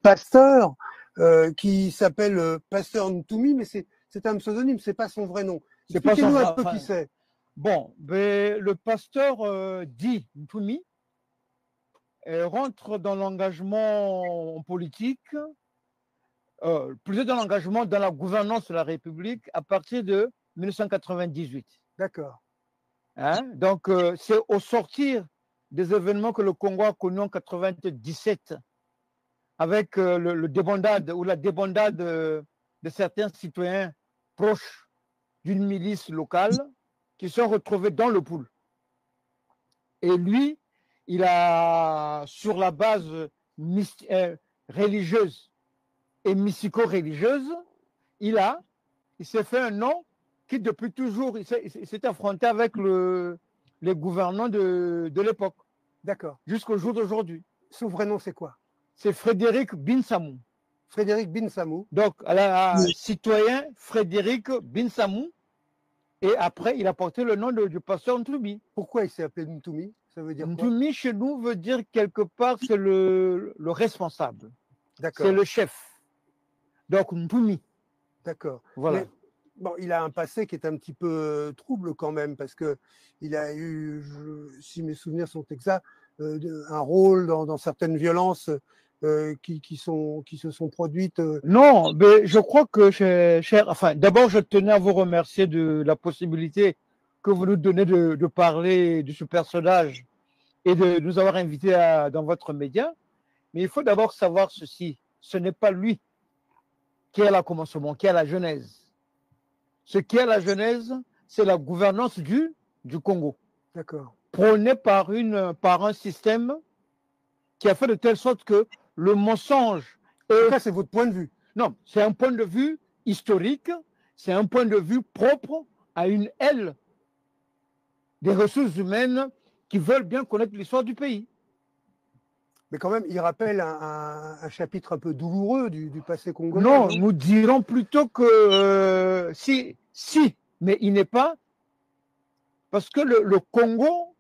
pasteur qui s'appelle Pasteur Ntumi, mais c'est un pseudonyme, c'est pas son vrai nom. Expliquez-nous un peu qui c'est. Bon, ben, le pasteur dit Ntumi rentre dans l'engagement politique, plutôt dans l'engagement dans la gouvernance de la République à partir de 1998. D'accord. Hein? Donc, c'est au sortir des événements que le Congo a connus en 1997, avec le débandade ou la débandade de certains citoyens proches d'une milice locale qui sont retrouvés dans le pool. Et lui, il a, sur la base religieuse et mystico-religieuse, il s'est fait un nom qui depuis toujours, il s'est affronté avec les gouvernants de l'époque. D'accord. Jusqu'au jour d'aujourd'hui. Son vrai nom, c'est quoi? C'est Frédéric Binsamou. Frédéric Binsamou. Donc, citoyen Frédéric Binsamou. Et après, il a porté le nom du pasteur Ntumi. Pourquoi il s'est appelé Ntumi? Ça veut dire quoi? Ntumi, chez nous, veut dire quelque part, c'est le responsable. D'accord. C'est le chef. Donc, Ntumi. D'accord. Voilà. Mais, bon, il a un passé qui est un petit peu trouble quand même, parce qu'il a eu, si mes souvenirs sont exacts, un rôle dans certaines violences qui se sont produites. Non, mais je crois que, enfin, d'abord, je tenais à vous remercier de la possibilité que vous nous donnez de parler de ce personnage et de nous avoir invités dans votre média. Mais il faut d'abord savoir ceci. Ce n'est pas lui qui est à la commencement, qui est à la genèse. Ce qui est à la genèse, c'est la gouvernance du Congo. D'accord. Prônée par un système qui a fait de telle sorte que le mensonge... Ça, c'est votre point de vue. Non, c'est un point de vue historique, c'est un point de vue propre à une aile des ressources humaines qui veulent bien connaître l'histoire du pays. Mais quand même, il rappelle un chapitre un peu douloureux du passé congolais. Non, nous dirons plutôt que si, mais il n'est pas, parce que le Congo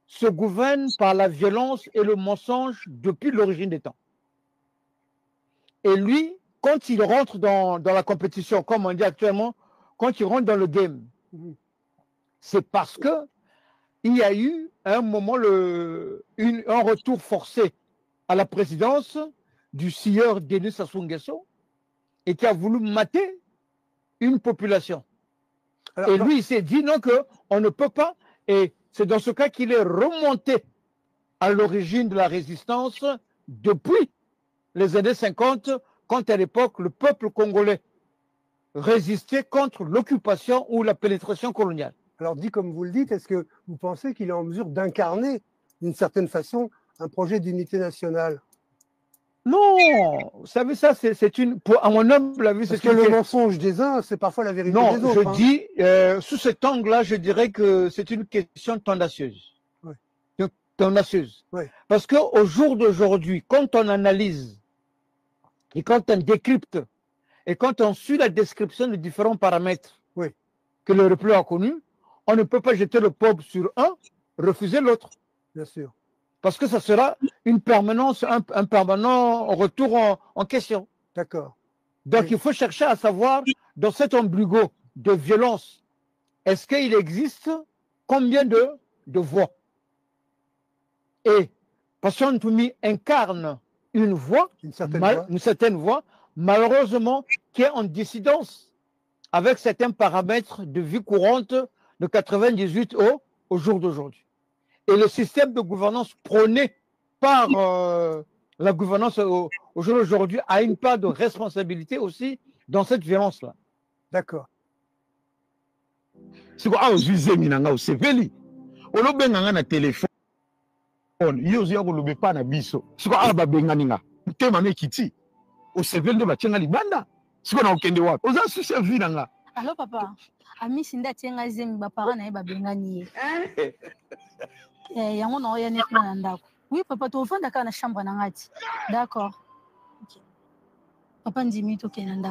se gouverne par la violence et le mensonge depuis l'origine des temps. Et lui, quand il rentre dans la compétition, comme on dit actuellement, quand il rentre dans le game, c'est parce que il y a eu à un moment un retour forcé à la présidence du sieur Denis Sassou Nguesso et qui a voulu mater une population. Alors, et lui, il s'est dit non, qu'on ne peut pas, et c'est dans ce cas qu'il est remonté à l'origine de la résistance depuis les années 50, quand à l'époque, le peuple congolais résistait contre l'occupation ou la pénétration coloniale. Alors, dit comme vous le dites, est-ce que vous pensez qu'il est en mesure d'incarner, d'une certaine façon, un projet d'unité nationale? Non, vous savez ça, c'est une, à mon humble avis, c'est que le mensonge des uns, c'est parfois la vérité des autres. Non, je dis, sous cet angle-là, je dirais que c'est une question tendacieuse. Ouais. Tendacieuse. Ouais. Parce qu'au jour d'aujourd'hui, quand on analyse et quand on décrypte et quand on suit la description de différents paramètres que le repli a connus, on ne peut pas jeter le peuple sur un, refuser l'autre. Bien sûr. Parce que ça sera une permanence, un permanent retour en question. D'accord. Donc il faut chercher à savoir, dans cet embrigo de violence, est-ce qu'il existe combien de voix? Et Pasteur Ntumi incarne une voix, une certaine voix, malheureusement, qui est en dissidence avec certains paramètres de vie courante de 98 au jour d'aujourd'hui. Et le système de gouvernance prôné par la gouvernance au jour d'aujourd'hui a une part de responsabilité aussi dans cette violence-là. D'accord. C'est quoi c'est veli. On benga na téléphone. Yo zia ko lobe pa na biso. Siko aba benga ninga. Tema ne kiti. O seveli de bachenga libanda. Siko na okende wapi? Oza susi vina nga. Allô papa. Ami sinda tienga zemi ba parents na ba benga ni. Yango na oya net na ndako. Oui papa to vanda kana chambre na ngati. D'accord. OK. Papa ndimi to kena ndako.